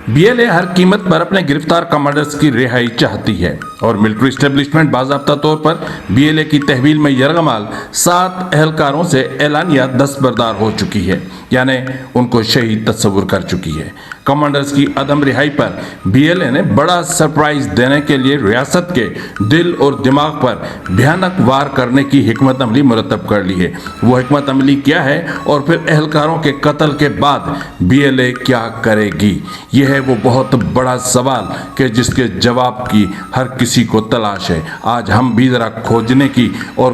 BLA ہر قیمت پر اپنے گرفتار کمانڈرز کی رہائی چاہتی ہے اور ملٹری اسٹیبلشمنٹ باضابطہ طور پر BLA کی تحویل میں یرغمال 7 اہلکاروں سے اعلانیہ دستبردار ہو چکی ہے، یعنی ان کو شہید تصور کر چکی ہے۔ کمانڈرز کی عدم رہائی پر BLA نے بڑا سرپرائز دینے کے لیے ریاست کے دل اور دماغ پر بھیانک وار کرنے کی حکمت عملی مرتب کر لی ہے۔ وہ حکمت عملی کیا ہے اور پھر اہلکاروں کے قتل کے بعد BLA کیا کرے گی؟ یہ ہے وہ بہت بڑا سوال کہ جس کے جواب کی ہر کسی کو تلاش ہے۔ آج ہم بھی ذرا کھوجنے کی اور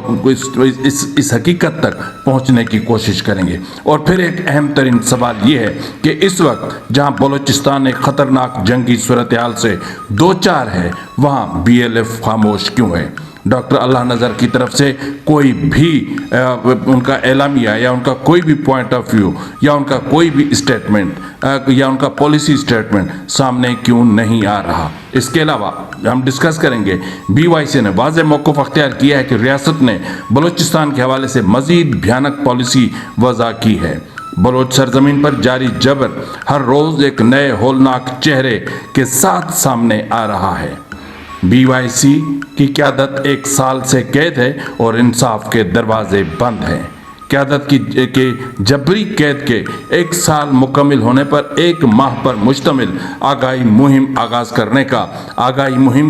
اس حقیقت تک پہنچنے کی کوشش کریں گے۔ اور پھر ایک اہم ترین سوال یہ ہے کہ اس وقت جہاں بلوچستان ایک خطرناک جنگی صورتحال سے دوچار ہے، وہاں BLA خاموش کیوں ہے؟ ڈاکٹر اللہ نذر کی طرف سے کوئی بھی ان کا اعلامیہ یا ان کا کوئی بھی پوائنٹ آف ویو یا ان کا کوئی بھی اسٹیٹمنٹ یا ان کا پالیسی اسٹیٹمنٹ سامنے کیوں نہیں آ رہا؟ اس کے علاوہ ہم ڈسکس کریں گے BYC نے واضح موقف اختیار کیا ہے کہ ریاست نے بلوچستان کے حوالے سے مزید بھیانک پالیسی وضع کی ہے۔ بلوچ سرزمین پر جاری جبر ہر روز ایک نئے ہولناک چہرے کے ساتھ سامنے آ رہا ہے۔ BYC کی قیادت 1 سال سے قید ہے اور انصاف کے دروازے بند ہیں۔ قیادت کی جبری قید کے 1 سال مکمل ہونے پر 1 ماہ پر مشتمل آگاہی مہم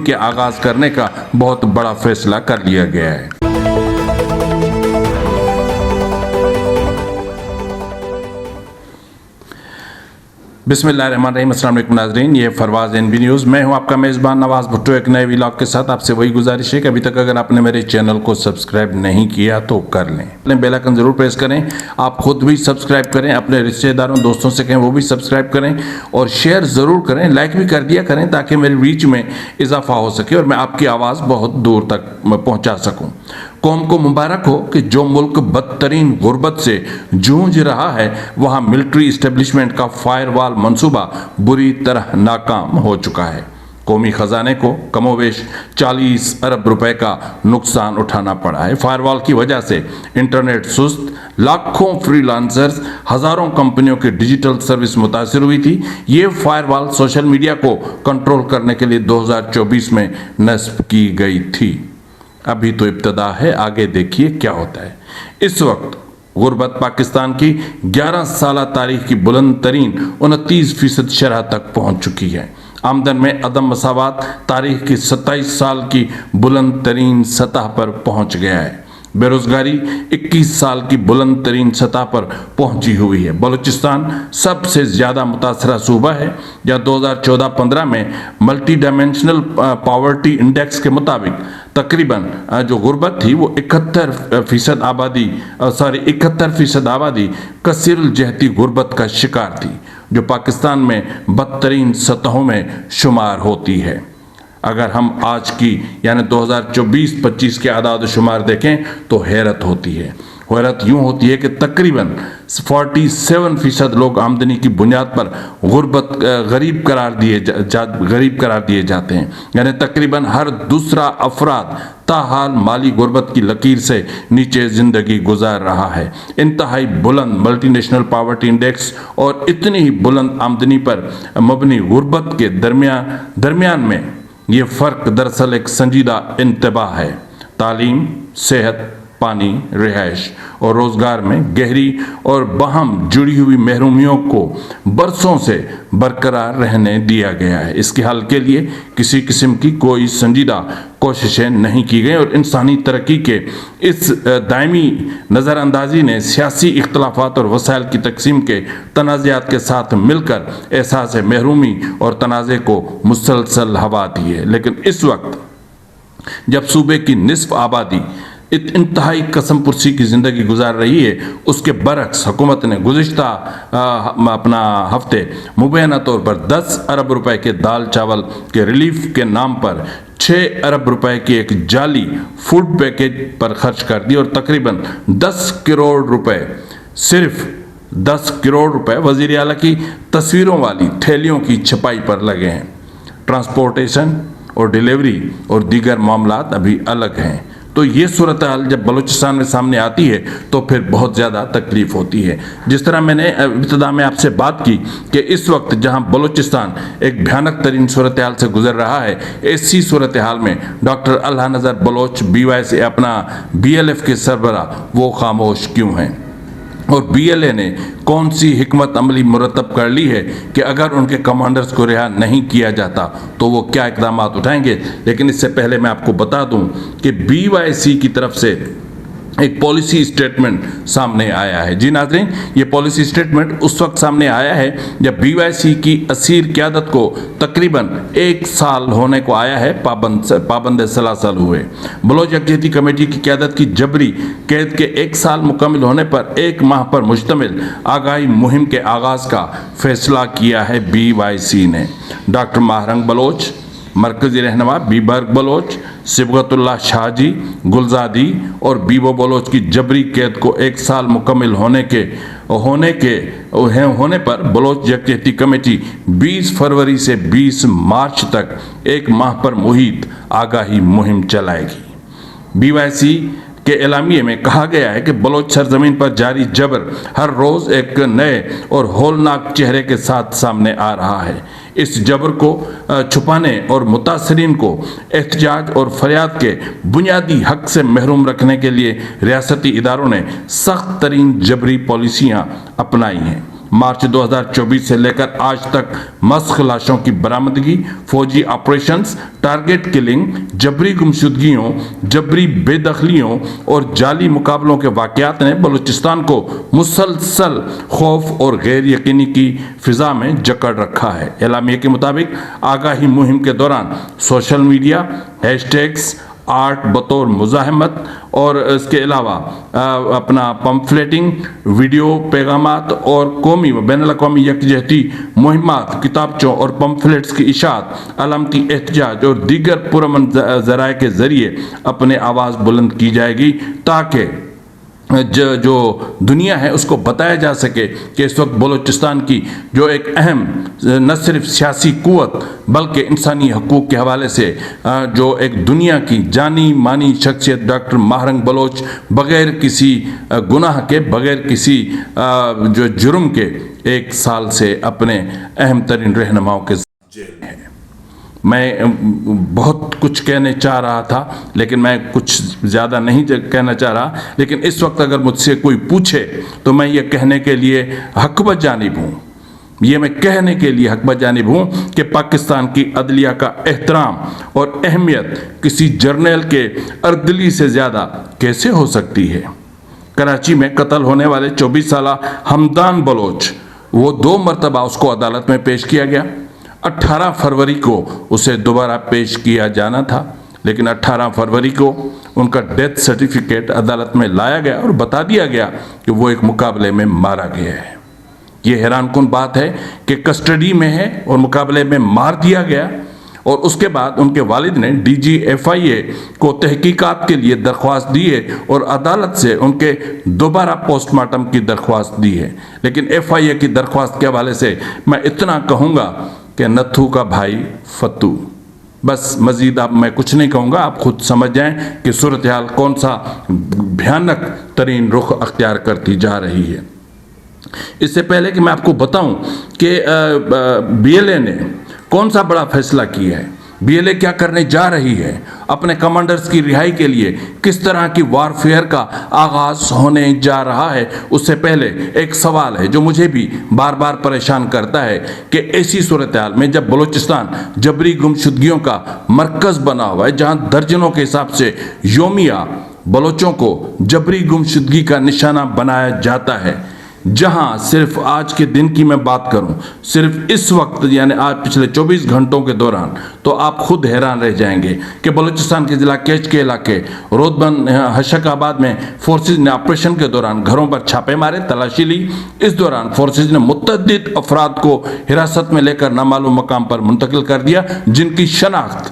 کے آغاز کرنے کا بہت بڑا فیصلہ کر لیا گیا ہے۔ بسم اللہ الرحمن الرحیم۔ السلام علیکم ناظرین، یہ فروز NB نیوز، میں ہوں آپ کا میزبان نواز بھٹو۔ ایک نئے ویلاگ کے ساتھ آپ سے وہی گزارش ہے کہ ابھی تک اگر آپ نے میرے چینل کو سبسکرائب نہیں کیا تو کر لیں، اپنے بیل آئکن ضرور پریس کریں، آپ خود بھی سبسکرائب کریں، اپنے رشتہ داروں دوستوں سے کہیں وہ بھی سبسکرائب کریں اور شیئر ضرور کریں، لائک بھی کر دیا کریں تاکہ میری ریچ میں اضافہ ہو سکے اور میں آپ کی آواز بہت دور تک پہنچا سکوں۔ قوم کو مبارک ہو کہ جو ملک بدترین غربت سے جونج رہا ہے وہاں ملٹری اسٹیبلشمنٹ کا فائر وال منصوبہ بری طرح ناکام ہو چکا ہے۔ قومی خزانے کو کم و بیش 40 ارب روپے کا نقصان اٹھانا پڑا ہے۔ فائر وال کی وجہ سے انٹرنیٹ سست، لاکھوں فری لانسرز، ہزاروں کمپنیوں کی ڈیجیٹل سروس متاثر ہوئی تھی۔ یہ فائر وال سوشل میڈیا کو کنٹرول کرنے کے لیے 2024 میں نصب کی گئی تھی۔ ابھی تو ابتدا ہے، آگے دیکھیے کیا ہوتا ہے۔ اس وقت غربت پاکستان کی 11 سالہ تاریخ کی بلند ترین 29% شرح تک پہنچ چکی ہے۔ آمدن میں عدم مساوات تاریخ کی 27 سال کی بلند ترین سطح پر پہنچ گیا ہے۔ بے روزگاری 21 سال کی بلند ترین سطح پر پہنچی ہوئی ہے۔ بلوچستان سب سے زیادہ متاثرہ صوبہ ہے، یا 2014-15 میں ملٹی ڈائمینشنل پاورٹی انڈیکس کے مطابق تقریباً جو غربت تھی وہ 71% آبادی کثیر الجہتی غربت کا شکار تھی، جو پاکستان میں بدترین سطحوں میں شمار ہوتی ہے۔ اگر ہم آج کی یعنی 2024-25 کے اعداد و شمار دیکھیں تو حیرت ہوتی ہے۔ حیرت یوں ہوتی ہے کہ تقریباً 47% لوگ آمدنی کی بنیاد پر غریب قرار دیے جاتے ہیں، یعنی تقریباً ہر دوسرا افراد تاحال مالی غربت کی لکیر سے نیچے زندگی گزار رہا ہے۔ انتہائی بلند ملٹی نیشنل پاورٹی انڈیکس اور اتنی ہی بلند آمدنی پر مبنی غربت کے درمیان میں یہ فرق دراصل ایک سنجیدہ انتباہ ہے۔ تعلیم، صحت، پانی، رہائش اور روزگار میں گہری اور باہم جڑی ہوئی محرومیوں کو برسوں سے برقرار رہنے دیا گیا ہے۔ اس کے حل کے لیے کسی قسم کی کوئی سنجیدہ کوششیں نہیں کی گئیں اور انسانی ترقی کے اس دائمی نظر اندازی نے سیاسی اختلافات اور وسائل کی تقسیم کے تنازعات کے ساتھ مل کر احساس محرومی اور تنازع کو مسلسل ہوا دی ہے۔ لیکن اس وقت جب صوبے کی نصف آبادی انتہائی قسم پرسی کی زندگی گزار رہی ہے، اس کے برعکس حکومت نے گزشتہ ہفتے مبینہ طور پر 10 ارب روپے کے دال چاول کے ریلیف کے نام پر 6 ارب روپے کی ایک جعلی فوڈ پیکیج پر خرچ کر دی اور تقریباً 10 کروڑ روپے صرف 10 کروڑ روپے وزیر اعلیٰ کی تصویروں والی تھیلیوں کی چھپائی پر لگے ہیں۔ ٹرانسپورٹیشن اور ڈیلیوری اور دیگر معاملات ابھی الگ ہیں۔ تو یہ صورتحال جب بلوچستان میں سامنے آتی ہے تو پھر بہت زیادہ تکلیف ہوتی ہے. جس طرح میں نے ابتدا میں آپ سے بات کی کہ اس وقت جہاں بلوچستان ایک بھیانک ترین صورتحال سے گزر رہا ہے، ایسی صورتحال میں ڈاکٹر اللہ نظر بلوچ BYC اپنا BLF کے سربراہ وہ خاموش کیوں ہیں؟ اور BLA نے کون سی حکمت عملی مرتب کر لی ہے کہ اگر ان کے کمانڈرز کو رہا نہیں کیا جاتا تو وہ کیا اقدامات اٹھائیں گے؟ لیکن اس سے پہلے میں آپ کو بتا دوں کہ BYC کی طرف سے ایک پالیسی سٹیٹمنٹ سامنے آیا ہے. جی ناظرین، یہ پالیسی سٹیٹمنٹ اس وقت سامنے آیا ہے جب BYC کی اسیر قیادت کو تقریباً 1 سال ہونے کو آیا ہے، پابند سلاسل ہوئے. بلوچ یکجہتی کمیٹی کی قیادت کی جبری قید کے 1 سال مکمل ہونے پر 1 ماہ پر مشتمل آگاہی مہم کے آغاز کا فیصلہ کیا ہے BYC نے. ڈاکٹر ماہرنگ بلوچ، مرکزی رہنما بیبرگ بلوچ، صبغت اللہ شاہ جی، گلزادی اور بیبو بلوچ کی جبری قید کو 1 سال مکمل ہونے پر بلوچ یکجہتی کمیٹی 20 فروری سے 20 مارچ تک 1 ماہ پر محیط آگاہی مہم چلائے گی. BYC کے اعلامیے میں کہا گیا ہے کہ بلوچ سرزمین پر جاری جبر ہر روز ایک نئے اور ہولناک چہرے کے ساتھ سامنے آ رہا ہے. اس جبر کو چھپانے اور متاثرین کو احتجاج اور فریاد کے بنیادی حق سے محروم رکھنے کے لیے ریاستی اداروں نے سخت ترین جبری پالیسیاں اپنائی ہیں. مارچ 2024 سے لے کر آج تک مسخ لاشوں کی برآمدگی، فوجی آپریشنز، ٹارگٹ کلنگ، جبری گمشدگیوں، جبری بے دخلیوں اور جعلی مقابلوں کے واقعات نے بلوچستان کو مسلسل خوف اور غیر یقینی کی فضا میں جکڑ رکھا ہے. اعلامیے کے مطابق آگاہی مہم کے دوران social media, hash tags, art بطور مزاحمت اور اس کے علاوہ اپنا پمفلیٹنگ، ویڈیو پیغامات اور قومی و بین الاقوامی یکجہتی مہمات، کتابچوں اور پمفلیٹس کی اشاعت، علامتی احتجاج اور دیگر پرامن ذرائع کے ذریعے اپنے آواز بلند کی جائے گی تاکہ جو دنیا ہے اس کو بتایا جا سکے کہ اس وقت بلوچستان کی جو ایک اہم نہ صرف سیاسی قوت بلکہ انسانی حقوق کے حوالے سے جو ایک دنیا کی جانی مانی شخصیت ڈاکٹر ماہرنگ بلوچ بغیر کسی گناہ کے، بغیر کسی جو جرم کے 1 سال سے اپنے اہم ترین رہنماؤں کے جیل میں ہے. میں بہت کچھ کہنے چاہ رہا تھا لیکن میں کچھ زیادہ نہیں کہنا چاہ رہا، لیکن اس وقت اگر مجھ سے کوئی پوچھے تو میں یہ کہنے کے لیے حق بجانب ہوں، میں کہنے کے لیے حق بجانب ہوں کہ پاکستان کی عدلیہ کا احترام اور اہمیت کسی جرنیل کے اردلی سے زیادہ کیسے ہو سکتی ہے. کراچی میں قتل ہونے والے 24 سالہ حمدان بلوچ، وہ 2 مرتبہ اس کو عدالت میں پیش کیا گیا. 18 فروری کو اسے دوبارہ پیش کیا جانا تھا، لیکن 18 فروری کو ان کا ڈیتھ سرٹیفکیٹ عدالت میں لایا گیا اور بتا دیا گیا کہ وہ ایک مقابلے میں مارا گیا ہے. یہ حیران کن بات ہے کہ کسٹڈی میں ہے اور مقابلے میں مار دیا گیا، اور اس کے بعد ان کے والد نے DG FIA کو تحقیقات کے لیے درخواست دی ہے اور عدالت سے ان کے دوبارہ پوسٹ مارٹم کی درخواست دی ہے. لیکن FIA کی درخواست کے حوالے سے میں اتنا کہوں گا کہ نتھو کا بھائی فتو. بس مزید اب میں کچھ نہیں کہوں گا، آپ خود سمجھ جائیں کہ صورتحال کون سا بھیانک ترین رخ اختیار کرتی جا رہی ہے. اس سے پہلے کہ میں آپ کو بتاؤں کہ BLA نے کون سا بڑا فیصلہ کیا ہے، BLA کیا کرنے جا رہی ہے، اپنے کمانڈرز کی رہائی کے لیے کس طرح کی وارفیئر کا آغاز ہونے جا رہا ہے، اس سے پہلے ایک سوال ہے جو مجھے بھی بار بار پریشان کرتا ہے کہ ایسی صورتحال میں جب بلوچستان جبری گمشدگیوں کا مرکز بنا ہوا ہے، جہاں درجنوں کے حساب سے یومیہ بلوچوں کو جبری گمشدگی کا نشانہ بنایا جاتا ہے، جہاں صرف آج کے دن کی میں بات کروں، صرف اس وقت یعنی آج پچھلے 24 گھنٹوں کے دوران تو آپ خود حیران رہ جائیں گے کہ بلوچستان کے ضلع کیچ کے علاقے رودبند حشک آباد میں فورسز نے آپریشن کے دوران گھروں پر چھاپے مارے، تلاشی لی. اس دوران فورسز نے متعدد افراد کو حراست میں لے کر نامعلوم مقام پر منتقل کر دیا، جن کی شناخت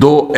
2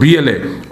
BLA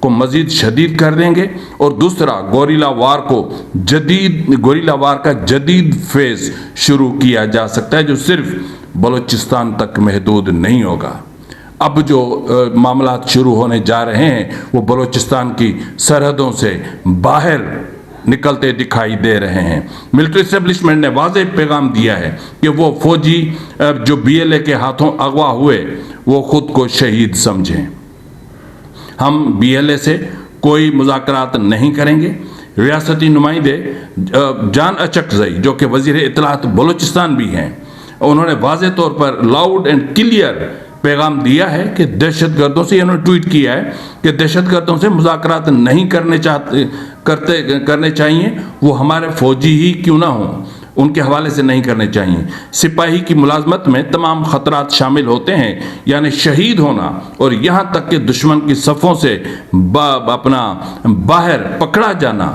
کو مزید شدید کر دیں گے، اور دوسرا گوریلا وار کا جدید فیز شروع کیا جا سکتا ہے جو صرف بلوچستان تک محدود نہیں ہوگا۔ اب جو معاملات شروع ہونے جا رہے ہیں وہ بلوچستان کی سرحدوں سے باہر نکلتے دکھائی دے رہے ہیں۔ ملٹری اسٹیبلشمنٹ نے واضح پیغام دیا ہے کہ وہ فوجی جو BLA کے ہاتھوں اغوا ہوئے وہ خود کو شہید سمجھیں۔ ہم BLA سے کوئی مذاکرات نہیں کریں گے۔ ریاستی نمائندے جان اچکزئی جو کہ وزیر اطلاعات بلوچستان بھی ہیں، انہوں نے واضح طور پر لاؤڈ اینڈ کلیئر پیغام دیا ہے کہ دہشت گردوں سے، انہوں نے ٹویٹ کیا ہے کہ دہشت گردوں سے مذاکرات نہیں کرنے چاہیے، وہ ہمارے فوجی ہی کیوں نہ ہوں، ان کے حوالے سے نہیں کرنے چاہیے۔ سپاہی کی ملازمت میں تمام خطرات شامل ہوتے ہیں، یعنی شہید ہونا اور یہاں تک کہ دشمن کی صفوں سے اپنا باہر پکڑا جانا،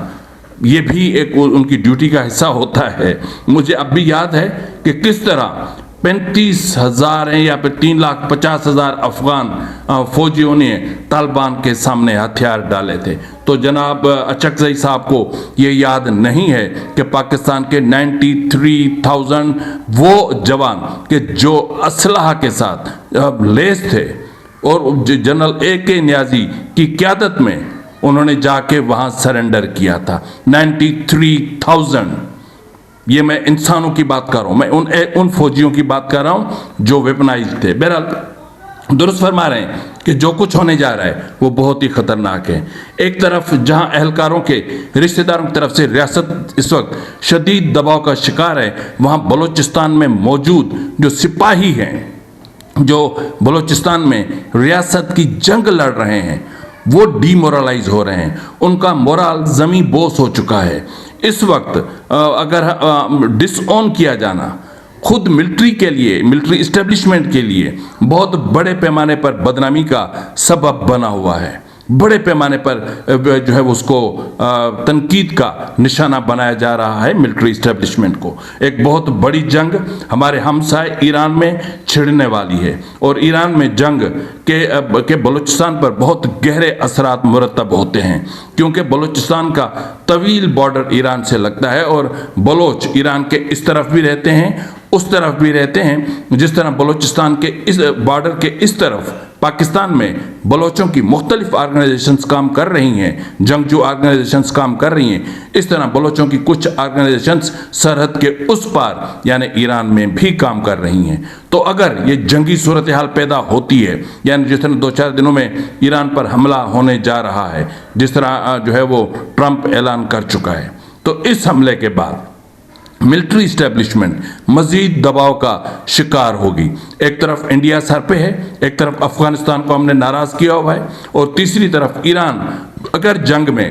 یہ بھی ایک ان کی ڈیوٹی کا حصہ ہوتا ہے۔ مجھے اب بھی یاد ہے کہ کس طرح 35,000 یا پھر 3,50,000 افغان فوجیوں نے طالبان کے سامنے ہتھیار ڈالے تھے۔ تو جناب اچکزئی صاحب کو یہ یاد نہیں ہے کہ پاکستان کے 93,000 وہ جوان کہ جو اسلحہ کے ساتھ لیس تھے اور جنرل AK نیازی کی قیادت میں انہوں نے جا کے وہاں سرنڈر کیا تھا۔ 93,000، یہ میں انسانوں کی بات کر رہا ہوں، میں ان فوجیوں کی بات کر رہا ہوں جو ویپنائز تھے۔ بہرحال درست فرما رہے ہیں کہ جو کچھ ہونے جا رہا ہے وہ بہت ہی خطرناک ہے۔ ایک طرف جہاں اہلکاروں کے رشتہ داروں کی طرف سے ریاست اس وقت شدید دباؤ کا شکار ہے، وہاں بلوچستان میں موجود جو سپاہی ہیں، جو بلوچستان میں ریاست کی جنگ لڑ رہے ہیں، وہ ڈی مورلائز ہو رہے ہیں، ان کا مورال زمین بوس ہو چکا ہے۔ اس وقت اگر ڈس اون کیا جانا خود ملٹری کے لیے، ملٹری اسٹیبلشمنٹ کے لیے بہت بڑے پیمانے پر بدنامی کا سبب بنا ہوا ہے، بڑے پیمانے پر جو ہے اس کو تنقید کا نشانہ بنایا جا رہا ہے ملٹری اسٹیبلشمنٹ کو۔ ایک بہت بڑی جنگ ہمارے ہمسائے ایران میں چھڑنے والی ہے، اور ایران میں جنگ کے بلوچستان پر بہت گہرے اثرات مرتب ہوتے ہیں، کیونکہ بلوچستان کا طویل بارڈر ایران سے لگتا ہے، اور بلوچ ایران کے اس طرف بھی رہتے ہیں اس طرف بھی رہتے ہیں۔ جس طرح بلوچستان کے اس بارڈر کے اس طرف پاکستان میں بلوچوں کی مختلف آرگنائزیشنز کام کر رہی ہیں، جنگجو آرگنائزیشنز کام کر رہی ہیں، اس طرح بلوچوں کی کچھ آرگنائزیشنز سرحد کے اس پار یعنی ایران میں بھی کام کر رہی ہیں۔ تو اگر یہ جنگی صورتحال پیدا ہوتی ہے، یعنی جس طرح 2-4 دنوں میں ایران پر حملہ ہونے جا رہا ہے، جس طرح جو ہے وہ ٹرمپ اعلان کر چکا ہے، تو اس حملے کے بعد ملٹری اسٹیبلشمنٹ مزید دباؤ کا شکار ہوگی۔ ایک طرف انڈیا سر پہ ہے، ایک طرف افغانستان کو ہم نے ناراض کیا ہوا ہے، اور تیسری طرف ایران اگر جنگ میں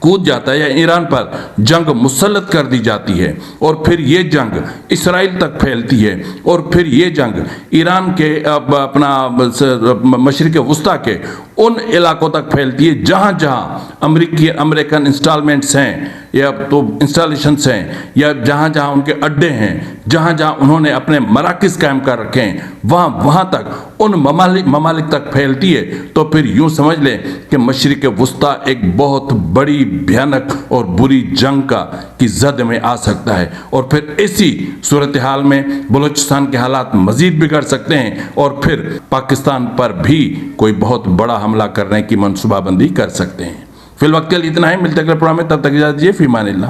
کود جاتا ہے یا ایران پر جنگ مسلط کر دی جاتی ہے، اور پھر یہ جنگ اسرائیل تک پھیلتی ہے، اور پھر یہ جنگ ایران کے اپنا مشرق وسطیٰ کے ان علاقوں تک پھیلتی ہے جہاں جہاں امریکن انسٹالمنٹس ہیں یا تو انسٹالیشنز ہیں، یا جہاں جہاں ان کے اڈے ہیں، جہاں جہاں انہوں نے اپنے مراکز قائم کر رکھے ہیں، وہاں تک ان ممالک تک پھیلتی ہے۔ تو پھر یوں سمجھ لیں کہ مشرق وسطیٰ ایک بہت بڑی بھیانک اور بری جنگ کی زد میں آ سکتا ہے، اور پھر اسی صورتحال میں بلوچستان کے حالات مزید بگڑ سکتے ہیں، اور پھر پاکستان پر بھی کوئی بہت بڑا حملہ کرنے کی منصوبہ بندی کر سکتے ہیں۔ فی الوقت کے لیے اتنا ہی، ملتے اگلے پروگرام میں، تب تک اجازت دیجیے، فی امان اللہ۔